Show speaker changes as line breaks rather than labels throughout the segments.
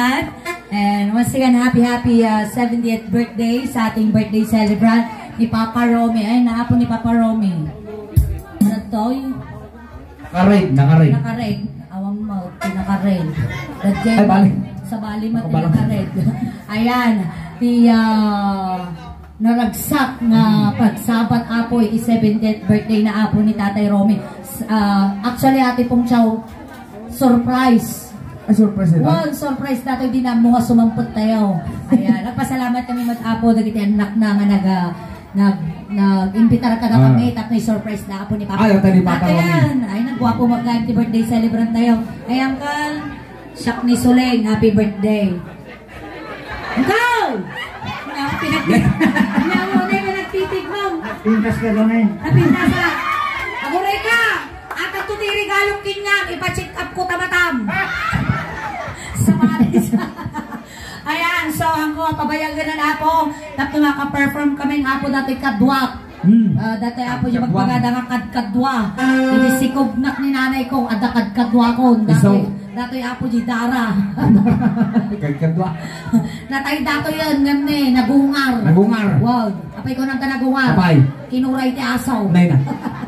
lahat. And once again, happy 70th birthday sa ating birthday celebrant ni Papa Romy. Ay, naapo ni Papa Romy. Ano to? Naka-red. Awang mo, pinaka-red. Ay, bali. Sa bali mo, pinaka-red. Ayan, naragsak na pagsabat apo, 70th birthday na apo ni Tatay Romy. Actually, ate pong chow, surprise.
Surprise ito?
Well, surprise nato, hindi na mga sumampot tayo. Ayan, nagpasalamat kami mag-apo, nag-anak na nag-imbitar ka na kami, tapos may surprise na apo ni Papa.
Ayaw tayo ni Papa Romy.
Ayan, ay nagwapo mag-happy birthday celebrant tayo. Ay, Uncle, Shak ni Suleng, happy birthday. Uncle! Pinagtitig mo.
Pintas ka naman.
Napintas ka. Aguray ka. At ang tutiri galong kinyang, ipa-check up ko tamatam. Samalis. Ayan, so ang pabayagan na po. Tapos maka-perform kaming apo dati kadwak. Dati apo yung magpagada nga kadkadwa. Hindi sikobnak ni nanay ko, ada kadkadwa ko. Dati apo di dara.
Kadkadwa.
Natay dato yan, ngayon nagungar. Wow, apay ko nang ka nagungar.
Apay.
Kinuray ti asaw.
Nay na.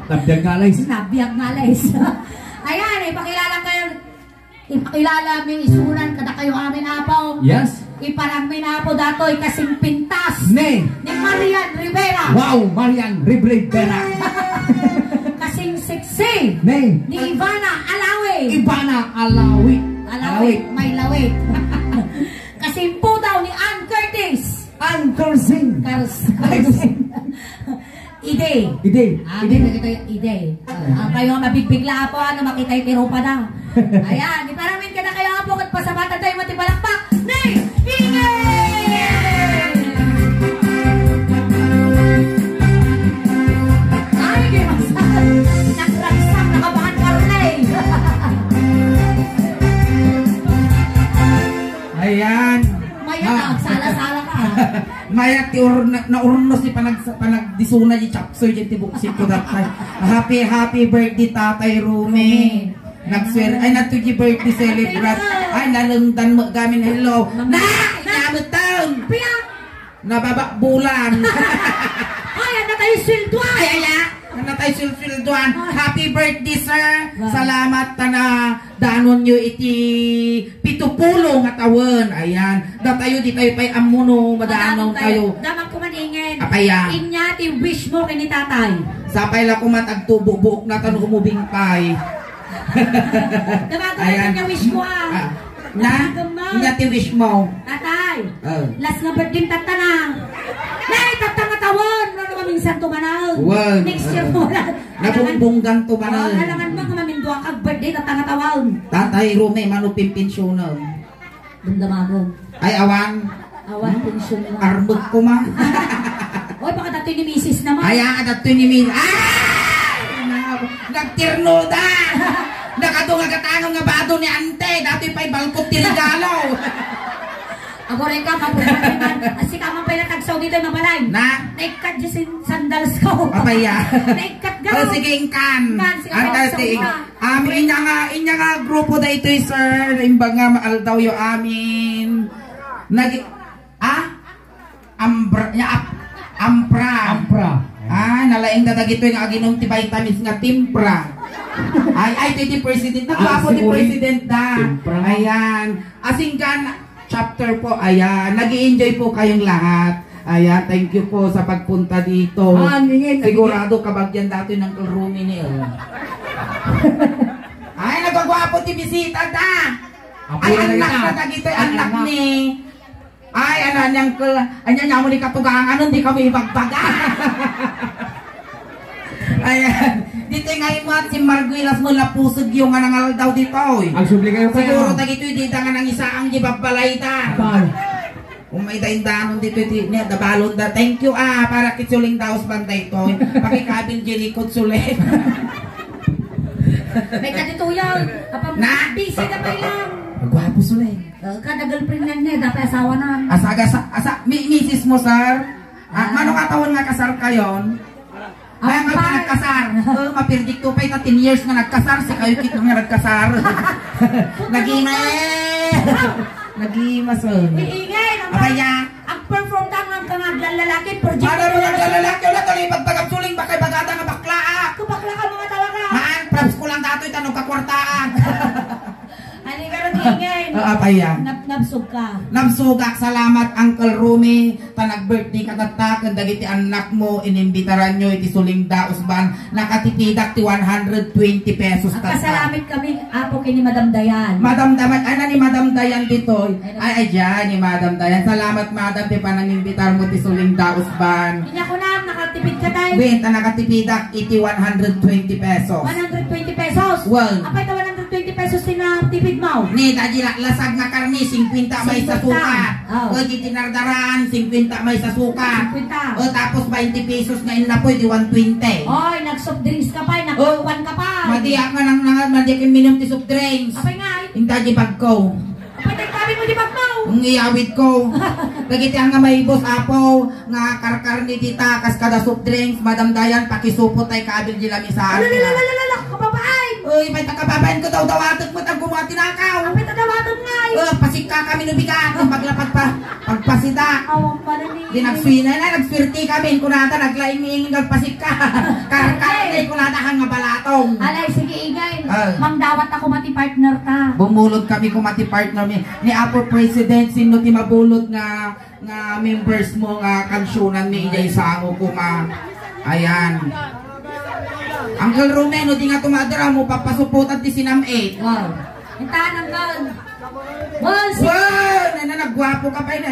Nabiyag ngalays.
Nabiyag ngalays. Ayan, ipakilala may isunan kada kayo amin apaw.
Yes.
Iparang may napo datoy kasing pintas.
Ni
Marian Rivera.
Wow, Marian Rivera.
Kasing sexy.
Ni
Ivana Alawi.
Alawi.
May lawit. Kasing po daw ni Ann Curtis.
Cursing.
Ide. Ang kayo mabigbigla po, makita yung tirupa na. Ayan, iparamin ka na kayo po at pasabatan tayo matibalakpak. Nay! Ingay! Ay, gimasan. Nagragsak, nakabahan karne.
Ayan.
Mayat, sala-sala ka.
Mayat na urnos ni panagdisuna yung chapsoy yung tibuksit ko datay. Happy birthday Tatay Romy. Nagswer ay natuji birthday celebrant. Ay nalungdan mo gamin hello. Inabot taon. Nababak bulan.
Ay, ano tayo silduan?
Ano tayo silduan? Happy birthday sir. Salamat na danon nyo iti pitupulong at awan. Ayan. Datayo di tayo pa'y amuno. Madaanon kayo.
Damang kumaningin.
Apaya.
Inya ti wish mo kini tatay.
Sapay lang kumat agtubo-buok na tanong kumubing pay.
Damang niya wish mo
Inya ti wish mo.
Tatay. Last na birthday tatanang. Nay, tatang-atawon. Ano minsan tumanang. Next year mo na.
Nabumbunggang tumanang.
Alangan ba kumaminduang kag birthday tatang-atawon.
Tatay Romy, manupin pensyonan.
Damdamagong.
Ay, awan.
Awan pensyonan.
Arbot ko ma.
Oy, baka datoy ni Mrs. naman.
Ay, datoy ni Mrs. Nagtirnoda. Nakadungagatangong nga bato ni ante. Datoy pa'y balkot ti regalo.
Ako rin ka, mabuhay. Asi ka man pala tagsaw dito yung mabalay.
Na?
Naikat yung sandals ko.
Papaya.
Naikat gano'n.
Sige, ingkan. Inya nga grupo da ito sir. Imba nga maal daw yung amin. Ampra. Nalaing dadag ito yung aginong ti vitamins nga timpra. Ay, ito yung president. Nagwapo ni president da. Ayan. Asing kan, chapter po, ayan, nag-i-enjoy po kayong lahat. Ayan, thank you po sa pagpunta dito. Sigurado kabagyan dati ng Romy ni Ay, nagagwapo ti bisita da. Ay, anak na dagito, anak ni. Ay, ananyang mo ni katugangan, hindi kami ibagbaga. Ayan, dito ngayon mo at si Marguilas mo lapusog yung nga nangal daw dito.
Ang subli kayo pa.
Siguro dagito dito nga nang isa ang gibabalay da. Kung may daindanon dito niya, dabalon da. Thank you para kitsuling daos banday ito. Pakikabin jirikot sulit.
May katituyan.
Na?
Busy na pa lang.
Magwapo sulit.
Kada girlfriend na niya, dapat asawa na.
Misis mo sir? Manong katawan nga kasar kayon? Ay, nga nagkasar. Mapirdik to pa 10 years nga nagkasar. Si kayo kit nga nagkasar. Nagina Nag-imas
Iingay,
Abaya.
ang perform ka ng kangaglan lalaki, project.
Ano mo nga lalaki ulit, tuloy pagpagapsuling, bakay bagada nga bakla.
Kubakla ka mga tawaga.
Maan, props ko lang dato'y tanong kakwartaan.
Ani ka rin iingay.
Abaya.
Nabsog ka.
Nabsugak, salamat Uncle Rumi. Tanag-birthday ka tatak, dagiti anak mo, inimbitaran nyo, iti suling dausban, nakatipidak ti 120 pesos
Ang
tatak.
kasalamit kami, apo kini Madam Dayan.
Madam Dayan, ay na ni Madam Dayan dito. Ay, dyan ni Madam Dayan. Salamat Madam, ti panangimbitar mo ti suling dausban.
Inya ko na, nakatipid ka tayo.
Benta nakatipidak, iti 120 pesos.
120 pesos.
Well.
Apay ka 120 pesos tinatipid mo.
Ni, tadila, lasag nga karni, 50 may sa
50.
suka.
Oh.
O, di tinardaran, 50 may sa suka.
50.
O, tapos 20 pesos na inapoy, di 120.
Oy, nag-soft drinks ka pa, nag-1 ka pa.
Madiyak nga nang madiyak yung minum ti soft drinks.
Apay nga,
Inta di bag ko.
apay nagtabi mo di bag mo.
Ang iyawit ko. Kagiti nga may bus apo, nga karkar ni tita, kas kada soft drinks, Madam Dayan, pakisupot ay kaabil di lamisaan.
Lalalala, kababaay.
Uy, may takababayan ko daw dawatot mo, tag gumawa tinakaw.
Apay tatawaton nga eh.
Pasika kami nubigat, paglapag pagpasita.
Awang pala ni.
Di nagswina na, nagswerte kami, kunata, naglaing-ing nagpasika. Karkar ni kunata hang nga balatong.
Alay, sige ingay.
Ah.
Mangdawat ako mati partner ta.
Bumulot kami kumati partner ni Apo President, sino ti mabulot nga members mo nga kansyonan ni Ijay Sango kuma. Ayan. Uncle Romeno, di nga tumadara mo, papasuputan ti sinam 8.
Wow. Intaan ang gal. Wow, si...
Wow! Nagwapo ka pa na,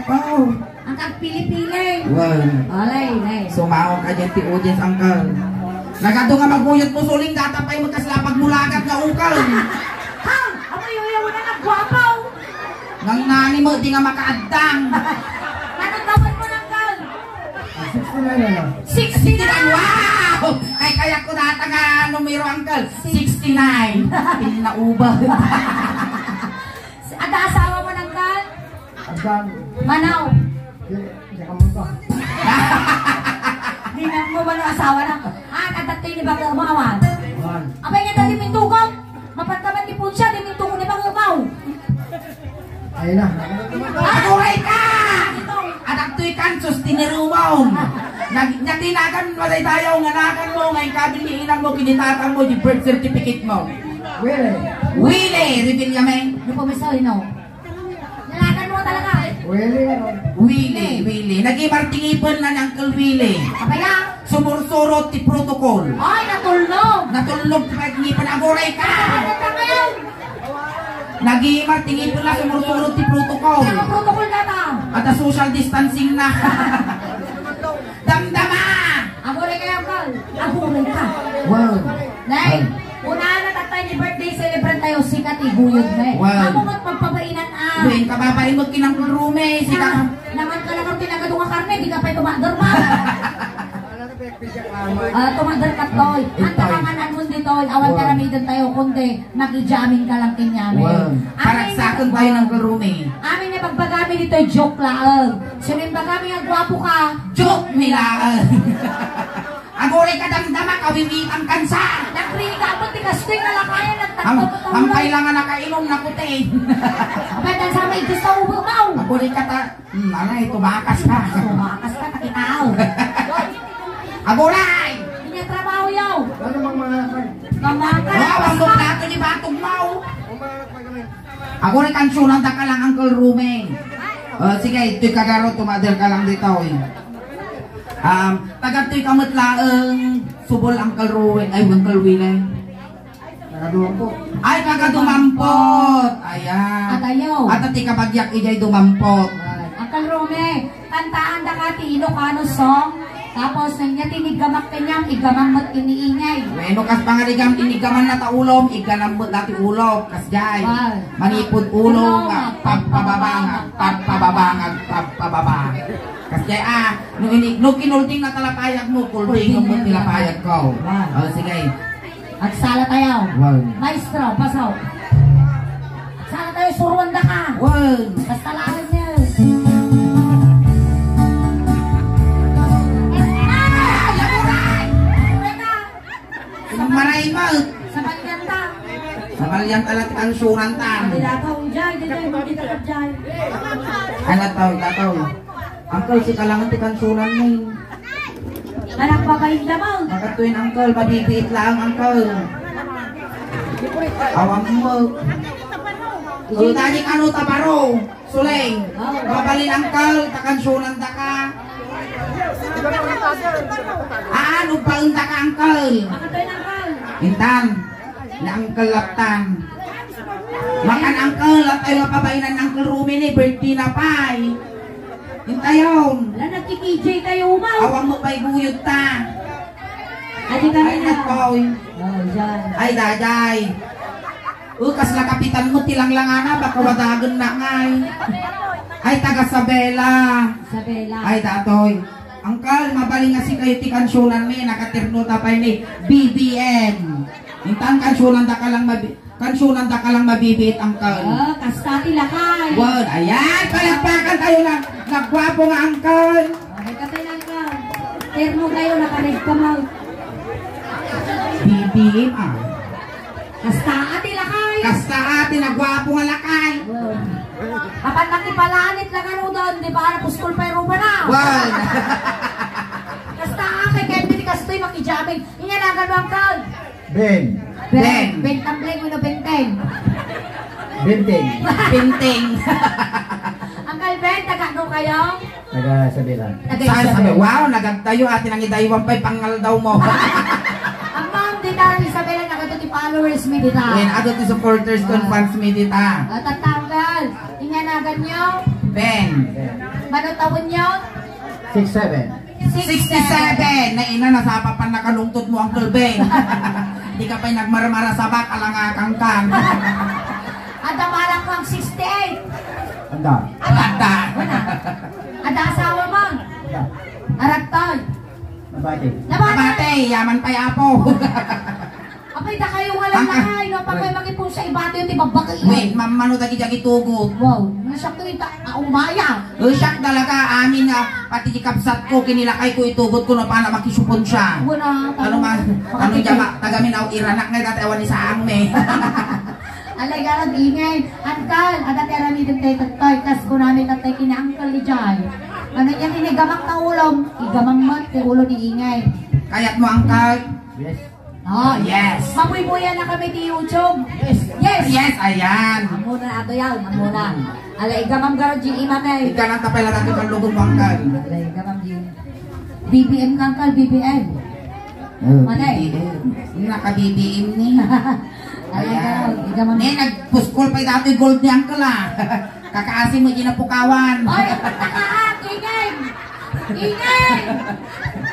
wow.
Ang kagpili-pili.
Wow.
Alay, alay.
Sumaon ka dyan ti audience, Uncle. Nagado nga maguyot mo suling datapay magkaslapag mulagat nga ukal.
Ha? Ako yung wala nagwapaw.
Nang nani mo, di nga makaadang.
Anong tawad mo ng gal? 69.
Wow! Ay kaya ko data nga numero, Uncle. 69. Pinaubag.
Ada asawa mo ng gal?
Agam.
Manaw.
Jakamon ko.
Di na mo ba ng asawa na? Katatay ni Bagal Mawan.
Wan.
Abay nga dali mintugaw. Mapantaman ni Punsya, di mintugaw ni Bagal Maw.
Ayun na.
Aguray ka! Anak to'y kansos, tinirumaw. Nagtinagan mo tayo, nganakan mo, ngayon kabiliinan mo, kinitatan mo, yung birth certificate mo.
Wele.
Willie, reveal yamen.
Ano po may sawi, no? Nalakan mo talaga.
Wele ano.
Willie. Nag-imartingipon na ni Uncle Willie.
Abay nga.
Sumursurot ti protocol.
Ay, natulog.
Natulog pag-ngipan, aguray ka!
Ano ka ngayon?
Nag-imartingipon na, sumursurot ti protocol.
Saan ang protocol data?
At a social distancing na. Damdama!
Aguray kayo, Gal. Aguray ka.
Wow.
Nay, una na tatay ni birthday celebrant tayo, sikat iguyod mo eh.
Wow.
Ako mo't magpapainan
Uy, kababain mo kinang rume. Sika.
Naman ka lang ang tinagadong ang karne, di ka pa tumador pa. Tumador ka, Toy. Ang takanganan mo dito, awan ka ramidan tayo, kundi nakijamin ka lang kinyamin.
Wow. Parang sakon tayo ng rume.
Amin na pagbagami dito, joke lang. So, yung bagami ang gwapo ka,
Joke nila. Aguray ka damdama, kawiwitang kansa.
nakrinig ka mo, tikasting na lang kaya,
Ang
nagtatapot
kailangan nakainom na kuti.
Abay, dan sa may gusto ubo mo.
Aguray ka ta. Alay, tumakas ka.
Tumakas ka, nakitao.
Aguray!
Hindi niya trabaho yaw.
Ano mang mga kay?
Kamakas.
Wow, ang plato ni Batog Mau.
Ang mga kay kami.
Aguray kansunan ta ka lang, Uncle Rume. Sige, ito'y kagaro, tumader ka lang dito. Taga-to'y kamatlaang subol Uncle Rume. Ay, Uncle Willie.
Nakaduwang po.
Ay, kagadumampot. Ayan.
At ayaw.
At ati kabagyak ijay dumampot.
Akal Rome, kantaan da ka ti Ilocano song. Tapos nanya tinigamak kanyang igamang mo't iniingay.
Bueno, kas pangarigam, inigaman na taulom, iganambot dati ulog, kas jay.
Wow.
Manipod ulong, pagpababangag, pagpababangag. Kas jay, no kinulting na talapayag mo, kulting mo tilapayag ko.
Wow.
Sige.
At sala tayo.
Wow.
Maestro, pasaw. Sala tayo, surwanda ka.
Wow.
Basta lahat niya.
Maray mo.
Sa maganda.
Sa Mabalyan talat ang sunantan.
Dilataw dyan, dyan, magkikakap dyan.
Ay, lataw. Uncle, si kalangan ti kansunan mo.
Anak pa ba yung lamang?
Nakatuin, uncle. Mabibiit lang, uncle. Awang mo. O, tanying ano tabaro. Suleng. Babalin, uncle. Takansunan da ka. Ano pa unta ka, uncle?
Makatay ng kal.
Intan. Na uncle laptan. Makan uncle. At tayo mapabainan ng uncle Rumi ni. Birthday na pa. Hintayon.
Wala, nagkikijay kayo umaw.
Awang mo pa'y buyod ta.
Adi ka
Ay,
rin na.
nagkoy.
Oh, dyan.
Ay, daday. Kas na kapitan mo, tilang-langana, baka wadagan na ngay. Ay, taga Sabela.
Isabela.
Ay, datoy. Angkal, mabaling nga si kayo ti kansunan mi, nakatirno tapay ni BBN. Intan kansunan da ka lang mabibit, angkal.
Oh, kasta tilakay.
Word, ayan, palagpakan tayo lang. Nagwapo nga, angkal.
Okay, katay lang ka. Termo kayo, nakarig ka mo.
BBN,
Kasta tilakay.
Kasta ati, nagwapo nga lakay.
Wow. Kapan nakipalanit lang ano doon, di ba? Napuskol pa yung rupa na.
Word.
Kasta kay Kevin Kastoy makijaming. Inganagan mo ang kal.
Ben.
Ben.
Bentambleng, uno benteng.
Benteng.
Pinting.
Ang kalben, taga-no kayo?
Taga Sabela.
Saan sabi, wow, nagagtayo atin ang idaywan pa'y pangal daw mo.
Ang ma'am, di na Isabela, nakatuti followers mi dita.
When ato ti supporters kon fans mi dita.
Tatanggal. Inganagan nyo.
Ben.
Manutawin nyo.
6'7".
67 na ina nasapa pa nakalungtod mo Uncle Ben. Di ka pa'y nagmarmara sa baka lang akangkang.
At amalang ko ang 68.
Anda.
Alata.
At asawa mo.
Anda.
Aragtoy.
Mabati.
Abate, yaman pa'y apo.
Apay da kayo walang lakay. No? Pag kayo magipong sa iba ito yung tibabak.
Wait, mamano dagi dagi tugot.
Wow. Nasyak to ito. Umaya.
Siyak talaga amin nga pati kapsat ko kinilakay ko itugot ko na para makisupon siya.
Wala.
Ano man, ano jama, taga minaw iranak nga dati awan ni saang me.
Alay garag ingay. Angkal. Adatera ni Duterte Toy. Kas ko namin tatay kinaangkal ni Jai. Ano yan inigamak na ulong. Igamang mat. Ulo ni ingay.
Kaya't mo angkal.
Yes.
Oh,
Yes.
Mabuy-buyan na kami di YouTube. Yes. Yes.
Yes, ayan.
Amuna na ato yan. Amuna. Alay igamang garag yung imatay.
Ika nang tapay lang natin ang lugong angkal.
Alay igamang yung BBM kangkal. BBM. Manay.
Yung naka-BBM ni.
Alay
Ayan.
garag. Igamang.
Ni, nagpuskol pa dati gold ni angkal ah. Kakaasin mo ginapukawan.
Oy! Nakaak! Ingay! Ingay!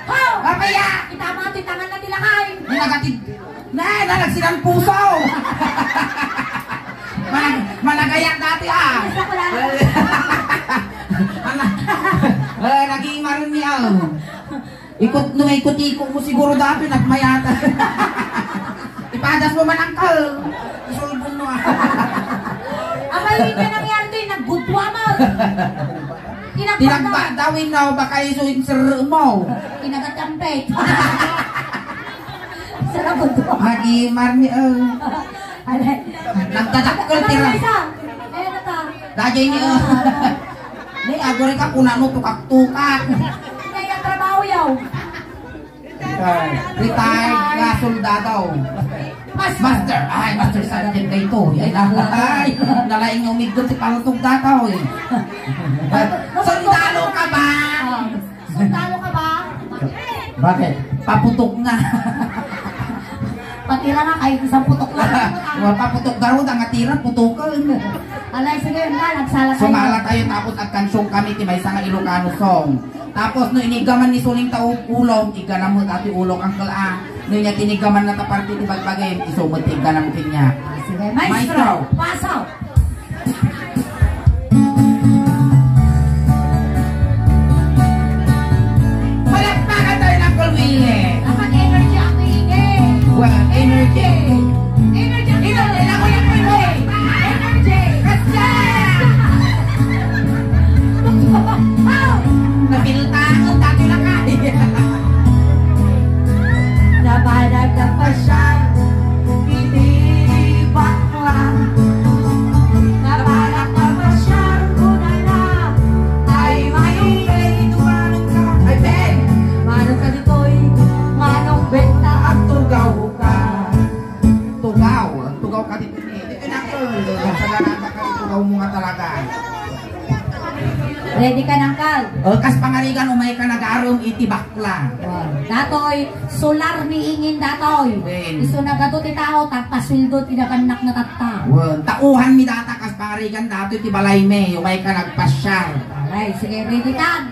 Ho!
Papaya!
Kita mo ating tangan na nilakay!
Ninagatid. Nalagsilang puso. Malagayak dati ah.
Gusto ko lang.
Naging maroon niya. Nung ikot-ikot mo siguro dati, nagmayata. Ipadas mo man angkal. Isulbong mo ah.
Abay, hindi nangyari ito yung nagbutwa mo.
Tinagbadawin na baka isuin sir mo.
Kinagatampet. Sarap butwa.
Magimar niya.
Alay.
Nagtatakol
Ano
tira.
na isa? Ayun na ta.
Dajay niya. Ni agore ka kuna no tukak-tukak.
Ngay ang trabaho yaw.
Retired nga soldado. Master. Ay, Master Sergeant kayo ito. Ay, nalaing umigdot si Palutog dataw eh. Sundalo ka ba?
Sundalo ka ba?
Bakit?
Paputok na.
Patira nga kahit isang putok lang.
Paputok daw, ang atira, putukan.
Alay, sige yun ka, nagsala kayo.
Sumala tayo tapos at kansong kami tibay sa nga Ilocano song. Tapos no inigaman ni Suling Tao ulong, iganam mo dati ulong ang kala. No niya tinigaman na taparti ti bagbagay, isumot iganam niya.
Sige, maestro, pasok.
Palakpakan tayo ng kulwile.
Dapat energy ang ingay.
Well, energy.
Energy ang
Energy ako yung kulwile.
Energy.
Kasi! Napiltaan dati lang kaya.
Nabanag na pa siya.
Pinibak mo ito na ko. Baka ito mo nga talaga.
Ready ka nang kal?
Kas pangaligan umay ka nag-arong iti bakla.
Datoy, solar miingin datoy. Iso na gato ti tao, tapasildo ti nakanak na tatta.
Tauhan mi data kas pangaligan dato iti balay me, umay ka nagpasyar.
Alright, sige, ready ka?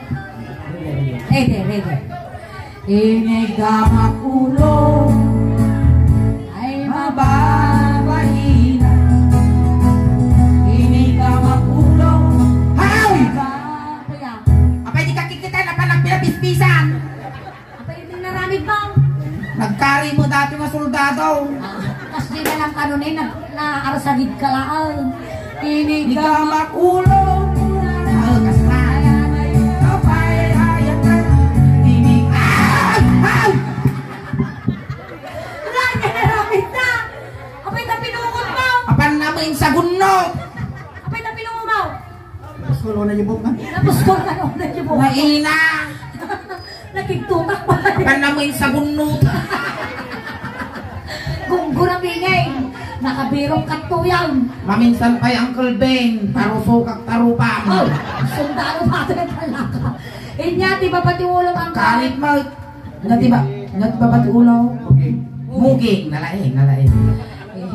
Ready. Inigamak ulo ay mababahina. Inigamak ulo.
Hay!
Kuya,
Apay di kakikita na pa nagpinapispisan.
apa yung tinaramig mo?
Nagkari mo dati nga soldado.
Tapos di na lang kanunin na arasagid ka lang.
Inigamak ulo. Kas na. Kapay ayat ka. Apan namin sa gunot.
Apay na pinungo mo?
Gusto na yung book na.
Napuskol ka noon na yung buhay.
Maina.
Nakigtutak pa.
Apan namin sa gunot.
Gunggo na bingay. Nakabirong katuyan.
Maminsan pa'y Uncle Ben. Taruso kag tarupam.
Oh, sundalo pa ito na talaga. Inya, di ba pati ulo ang
Kalit mo. Nga ba? Nga ba pati ulo?
Okay.
Muging. Nalaing.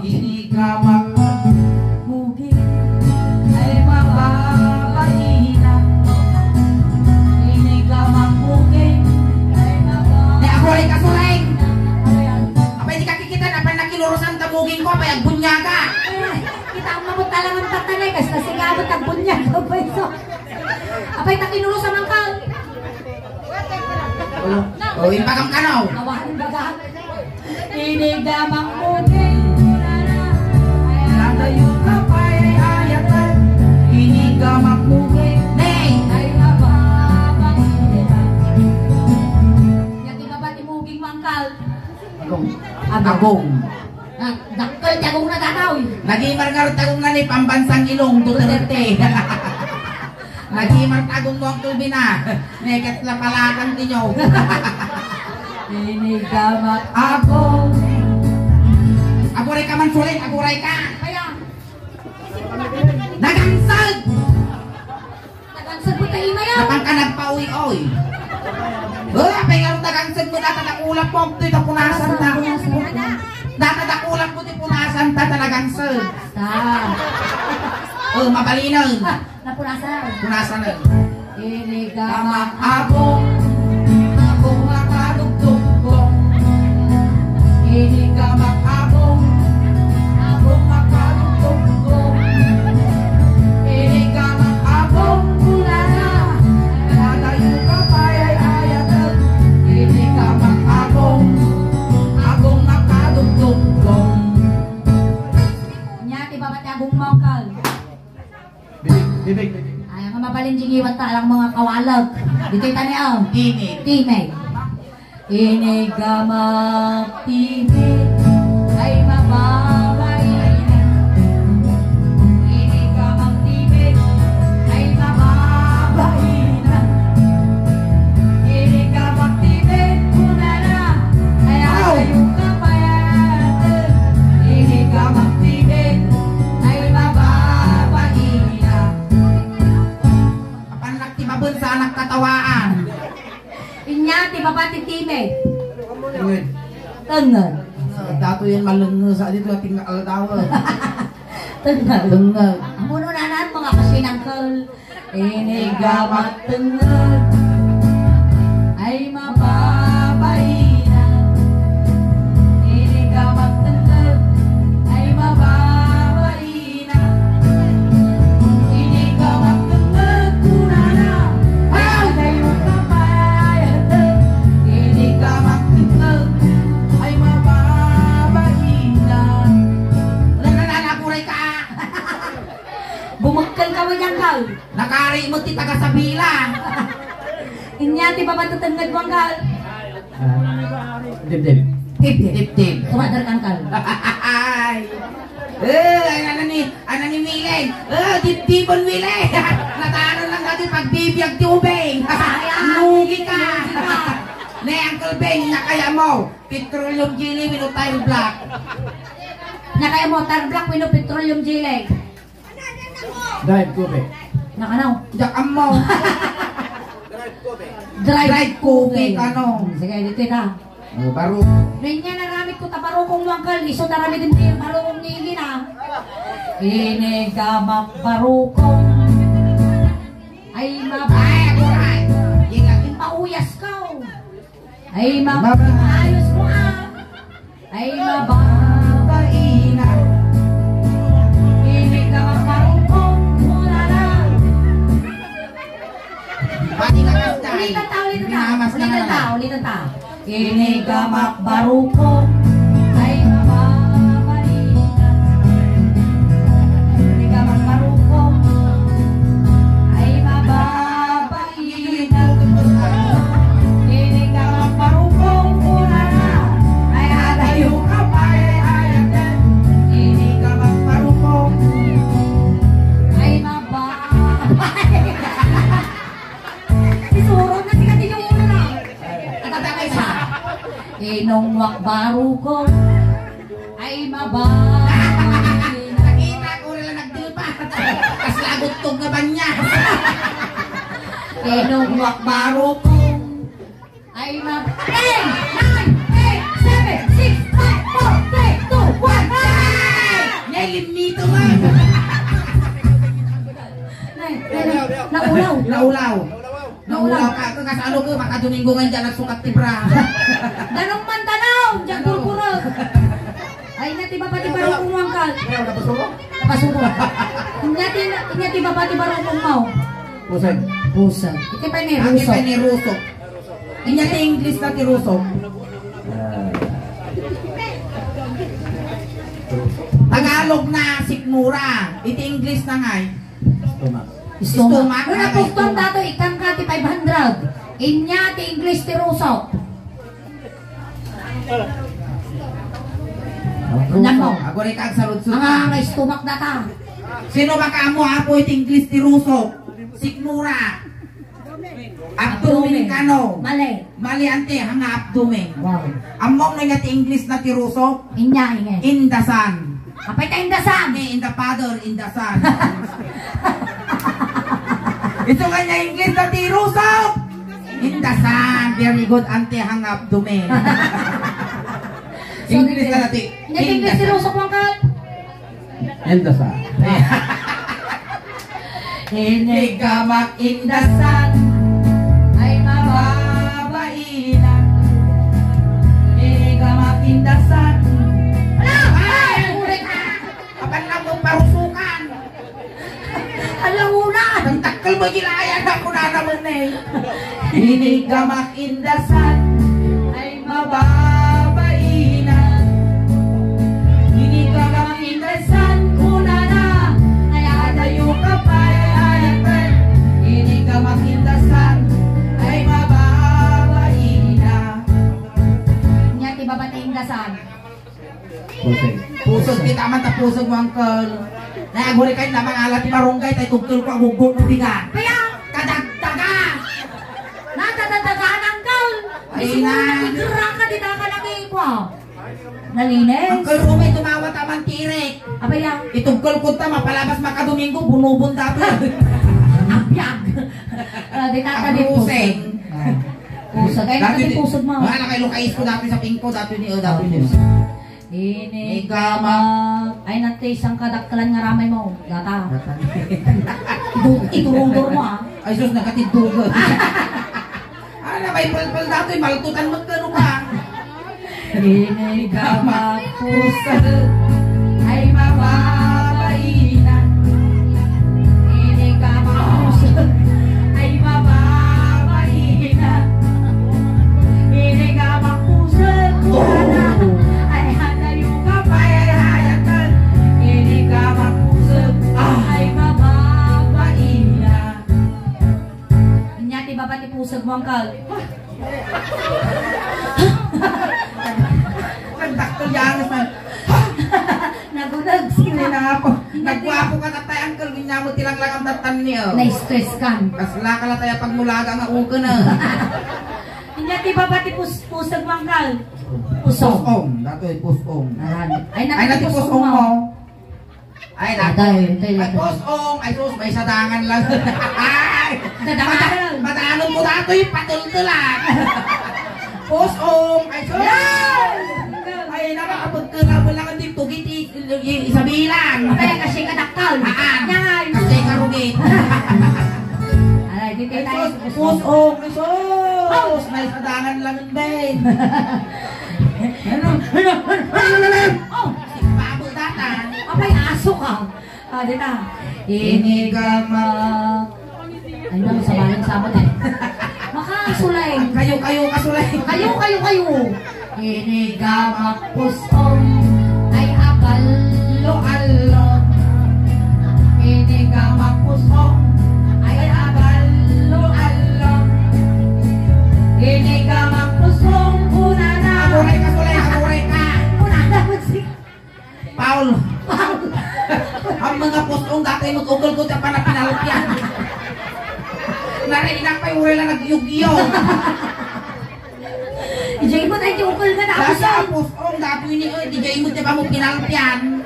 Hindi ka
Muging ay mababahina. Hindi ka magmuging ay
Di ako rin kasuleng.
Ano yan?
Apay di kakikita na pa nakilurusan tamuging ko. Apay agbunya ka.
Kita ang mamut talang ang tatanay kasi nasigabot ang bunyag. Apay takinuro sa mangkal.
O impagam ka no.
Awahan bagat. Inigamang muging.
Nadayo ka pa'y ayatan. Inigamak muging. Nay!
Ay mababahina. Yan di ba ba timuging mangkal?
Agong.
Dakkel jagong na tanaw.
Nagimar nga tagong na ni pambansang ilong Duterte. Nagimar tagong mo ang tulbi na. Nekat na palakan ninyo.
Inigamak
Agong. Aguray ka man sulit, aguray ka.
kaya
Nagansag.
nagansag mo tayo mayaw.
Napang ka nagpauwi-oy. Apay nga rin nagansag mo data nakulap mo. Ito'y tapunasan ta. Data nakulap mo ito'y punasan ta talagansag. Mabalinaw.
Napunasan.
Punasan na.
Inigamak
Agong. Agong makadugtog ko. Inigamak agong. Agong makadugtog ko. Inigamak agong. Kulala. Nalayo ka pa'y ayatan. Inigamak agong. Agong makadugtog ko.
Nyati ba matagong mangkal?
Bibig.
Ay, ang mabalinjing iwan talang mga kawalag. Dito'y taniaw.
Init.
Timay. Inigamak timay ay mababahina. Inigamak timay ay mababahina. Inigamak timay kunala ay ayong kapayatan. Inigamak timay ay mababahina.
Apan naktibabon sa anak katawaan.
Inyati babati timay.
Ingrid.
Tengel.
Dato yan malungo sa dito ating aldawa.
Tengel.
Tengel.
Ang muno na natin mga kasinangkal. Inigamat tengel ay mababahina. Inigamat tengel ay mababahina. Inigamat tengel kunana ay ayong kapayatan. Inigamat tengel ay mababahina.
Wala na nanakuray ka.
Bumagkal ka mo niyang kal.
Nakari mo ti taga Sabila.
Inyati ba matutangad mo ang kal?
Dibdib.
Tip-tip.
Tumadar kang kal.
Ay. Ano ni Milen? Dip-tipon Milen. Natano lang natin pagbibiyag tubig. Lugi ka. Ne, Uncle Ben, nakaya mo. Petroleum jelly with oil black.
Na kaya mo, Black Wino Petroleum Jelly.
Drive ko, be.
Nakanaw.
Diyan mo. Dried Kobe, ano?
Sige, dito ka.
Baro.
Rinya naramit ko taparukong wangkal. Iso naramit din yung parukong nili na. Inigamak parukong. Ay mabay. Yung pauyas ko. Ay ayos mo ah. Ay mababaina. Inigamak parukong. Muna lang.
Pati ka kasta.
Ulitan ta. Ulitan ta.
Inigamak
barukong ay mababalikan. Inigamak barukong ay mababalikan. Inigamak barukong pura na ay adayo ka pa ay ayakan. Inigamak barukong ay mababalikan. Isurog na sigatin yung ulo na. Natatakay sa Inong wakbaro ko ay mabay.
Nakita ko rin lang nagdipa. Kas lagot tog na ba niya?
Inong wakbaro ko ay mabay. 10, 9, 8, 7, 6, 5, 4, 3, 2, 1.
Ngay limito man.
Naulaw.
Naulaw ka. Kasi ano ko, makadomingo nga dyan nagsukat tibra.
Danong mantanaw. Diyan kurkurog. Ay, nati ba pati barong kumangkal? Napasuko. Nati ba pati barong kumaw?
Pusag.
Pusag. Iti pa ni
Ang
Ruso.
iba ni Ruso. Inya ti English na ti Ruso. Tagalog na sikmura. Iti English na ngay.
Stomach. Una pugtong dato ikang ka ti 500. Inya ti English ti Ruso. Namo.
Ako rin kag sarod-sud.
Ang stomach data.
Sino ba ka mo apo iti English ti Ruso? Sikmura. Abdomen kano.
Mali.
Mali ante hanga abdomen.
Wow.
Among nga ti English na ti Ruso.
Inya inge.
In the sun.
Apay ta indasan.
In the father, in the son. Ito nga niya English na ti Ruso. In the sun. Very good ante hang abdomen. English na ti.
Hindi English ti Ruso kung ka.
Endasa.
Inigamak in the sun ay mababainan. Inigamak in the sun. Ay! Kapan lang mong parusukan.
Alam mo na.
Ang takal mo gilayan ako na naman eh. Inigamak in the sun ay mababainan. Inigamak in the sun kuna na ay adayo ka pa ayakan. Inigamak in the sun ay mababainan.
Inya ti babati indasan.
Pusag.
Pusog kita man ta pusog mo angkol. Naguri kay namang alat ti marunggay tay tugtol ko ang hugot mo bigan.
Kaya
Kadagdaga.
natatagaan ang kaul.
Ay,
Ay
na.
na. Ka di ka nang ikwa. Nalinis.
Angkol rumay tumawa tamang tirek.
Abay yan.
Itugkol ko ta mapalabas makadomingo bunubon dato.
Apyag. Di ka di
Puseng.
Pusag. Ay
Dati
natin
di-
pusag mo.
Wala kay Lucais ko dati sa pingko dati ni dati ni.
Inigama. Ay natin isang kadakkalan nga ramay mo. Data. Iturong-dur mo ah.
Ay sus nakatidugod. Ano may palpal dato maltutan magkano pa.
Inigama
Pusag ay mababainan.
Inigama pusag ay mababainan. Inigama pusag kurana ay hanayo ka pa ay hayakan. Inigama pusag ay mababainan. Inyati babati pusag mo angkal.
Nagdakto yanas man.
Nagunag
Hindi
sila.
na nga po. Nagwapo ka tatay angkol ginya mo tilang lang ang tatan niyo.
Na-stress kan.
Kasla ka la tayo pagmulaga nga uko na.
Inya ti babati pusag mangkal. Pusong.
Pusong. Datoy pusong.
Ay
Ay nati pusong mo. Ay nati. Ay
Tay.
pusong. Ay sus may sadangan lang. Ay.
Sadangan.
Matanon mo datoy patultulan. Pusong. Ay sus. Ay nakakapagkala mo lang ang tugit isa bilang.
Kaya kasi kadaktal.
Yan. Kasi karugit.
Alay, di kay tayo.
Pusong. Ay sus. May sadangan lang din. Ano?
Oh,
Babo datan.
apay aso ka. Dita. Inigama. Ay nang sabaling sabot eh. Makasulay.
Kayo kasulay.
Kayo. Inigama pusong ay abalo-alo. Inigama pusong ay abalo-alo. Inigama pusong una na.
Kasulay ka.
Una na si
Paul. Ang mga pusong dati mag-ugol ko sa panapinalupyan. Narinig pa yung wala nag-yugyo.
DJ mo tayo ukol nga na
Dasa
ako.
ang pusong dati ni DJ mo di ba mo pinalupyan.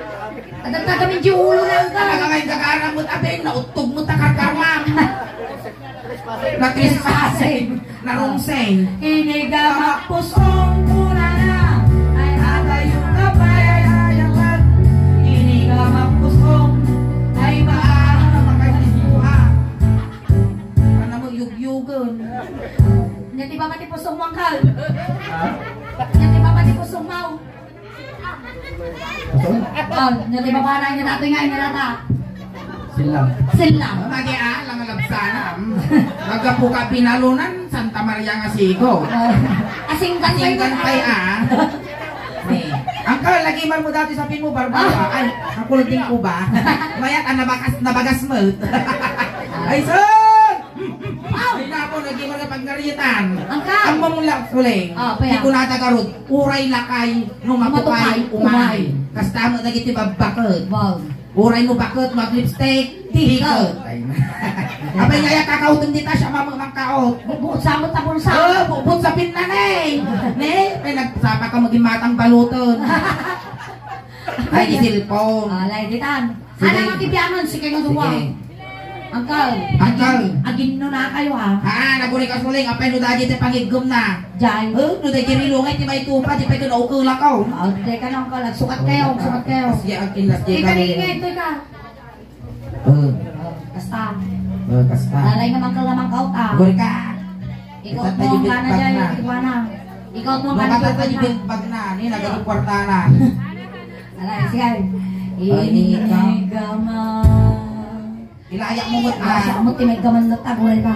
Tagtagamin di ulo lang ka.
Talaga ngayon kagarang mo tabi, nautog mo takarkarmam. Na-trespassing, narungseng.
Inigama pusong una na ay hatayo ka payayayakan. Inigama pusong ay
Makakasuha. Ano mo yugyugan.
Nyati ba pati pusong mangkal? Nyati ba pati pusong mau? Oh, nyati ba pa na niya natin nga niya nata?
Silang.
Sila.
Mag-ia lang alabsana. Nagapuka pinalunan, Santa Maria nga sigo.
Asinggan kayo
Tinggan kay Angkal, lagi man mo dati sabihin mo, barbawa. Ay, nakulting ko ba? Mayat, nabagas mo. Ay, son! Ay, napo, lagi man na pagnaritan.
Angkal!
Ang mamulak suling. Di ko natagarod. Uray lakay, numapukay, umay. Kasta mo nagiti babakot.
Wow.
Uray mo bakot, mag-lipstick, tikot. Abay ngaya kakautong dita siya mamangkaot.
Buot samot na pulsa.
Bubot sa pinanay. Ne, may nagsapa ka maging matang baluton. Ay, di cellphone.
Alay, ditan.
Sige.
Ano ang kibianon si Kino Duwa?
Sige.
Angkal. Agin no na kayo ha.
Nabuli ka suling, apay no dadi te pangigom na.
Diyan.
No dadi kirilungay ti may tupa, di pa ito naukula ka.
Teka lang angkal. Sukat kayo.
Sige, ang kinlas di
Ika
ka.
rin teka. Kasta.
Kasta.
Lalay naman ka lamang kaut ah.
Buri ka.
Ikaw mo ang kana dyan. Ikaw na. Ikaw mo ang kana
Bakit pa
dyan.
yung bag na, ni naging kwarta na.
Alay, sige.
Ini
Inigama.
Ilayak mo mo
Asa mo timay gaman na tagulan ka.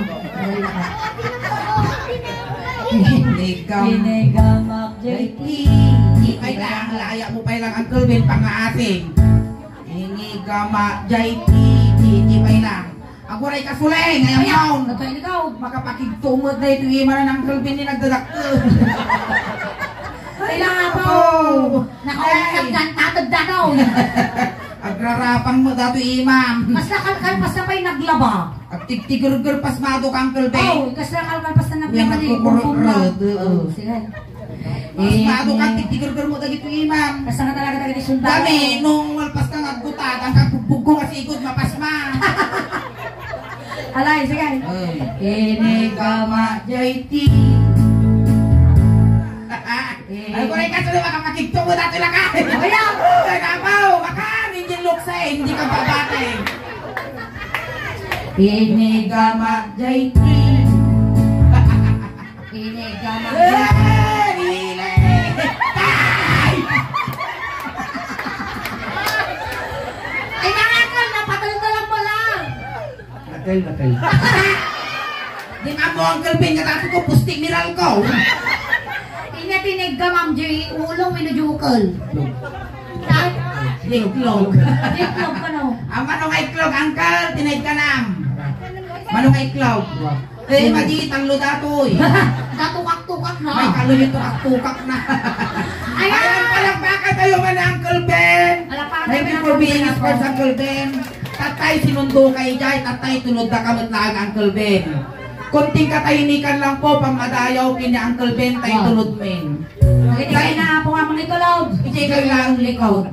Inigama. JT.
Ay lang, layak mo pa lang ang kulbin pang-aating. Hingi ka ma, JT, pay lang. Ako rin kasulay, ngayon maun.
Natuloy ikaw.
Makapakigtumot na ito, iman ng kulbin ni nagdadakto.
Kailangan po. Nakausap ka, tatag danaw.
Agrarapang mo dato imam.
Mas nakalkalpas na pa'y naglaba.
At tigtigur-gur pas mado kang kulbin.
Kasi nakalkalpas na naglaba.
Yan ang kukurot.
Sige.
Mas mado kang tigtigur-gur mo dagito imam.
Basta nga talaga tayo sundalo.
Dami, nung walpas kang agbutat, ang kapugbog ko kasi ikot mapasma.
Alay, sige. Inigama JT.
Ay, kung ikaw sila makapakigto mo dati lang ka.
Kaya!
Ay, napaw, makan, hindi luksay, hindi ka babate.
Inigama JT. Inigama JT.
Hili! Tay!
Ay, nakakal, napatol-talang mo lang.
Natel.
Di ka mo ang kalbin, katapos ko, pustik miral ko.
Inigama JT. Ulong minujukal.
Diklog.
Diklog ka no.
Ang manong iklog, angkal, tinaid ka nam. Manong iklog. Eh, madi, tanglo datoy.
Datukak-tukak na.
May kalo yung tukak-tukak na. Ayan, palakpakan tayo man, Uncle Ben.
Palakpakan
Thank you for being a sports, Uncle Ben. Tatay, sinundo kay Jai. Tatay, tunod na kamot lang, Uncle Ben. Kunting katahimikan lang po pang madayaw kini Uncle Ben tay tulod men.
Nagitay na po nga mga itulog.
Iti kayo lang likod.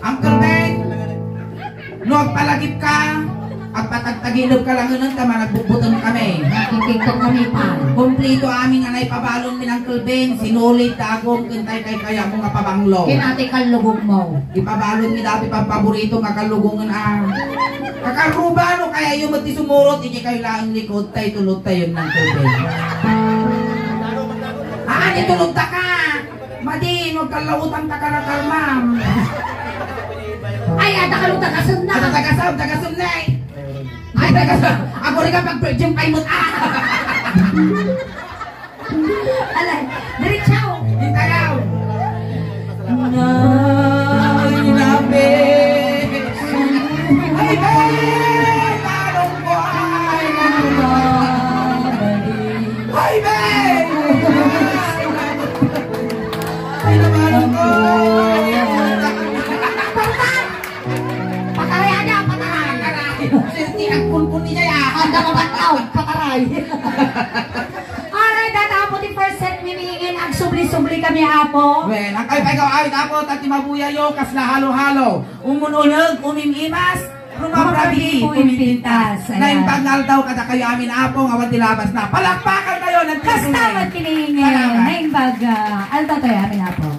Uncle Ben, no palagip ka at patagtagilog ka lang nun tama nagbubuton kami.
Nakikitok kami pa.
Kumplito aming anay pabalon min Uncle Ben, sinulit dagom kintay kay kaya mo nga pabanglo.
Kinati kalugog mo.
Ipabalon mi dati pang paborito nga kalugungan kakaruba no kaya yung mati sumurot iti kayo lang likod tay tulog tayo ng Uncle Ben. Itulog ta ka! Madi, huwag kalautan ta ka na karmam.
Ay, ada ka luta kasun na.
Ada tagasam na eh. Ay, tagasam. Ako rin ka pag-perjum kay mut
Alay, diretsaw.
Hintagaw. Ay, nabe. Ay, be! Tanong ko ay Ay, be! Ay, naman ko.
Pataray aja, pataray.
Sirti ang pulpul niya ya.
Anda mabantaw, pataray. Alright, data po di first set miningin ang subli-subli kami apo.
Well, ang kayo ay tapos at mabuyayo kas na halo-halo. Umununag, umimimas, rumabrabi, umimintas. Ngayon tagnal daw kada kayo amin apong awan tilabas na. Palakpakan kayo ng
Kastamat piningin. Ngayon baga. Alta tayo amin apo.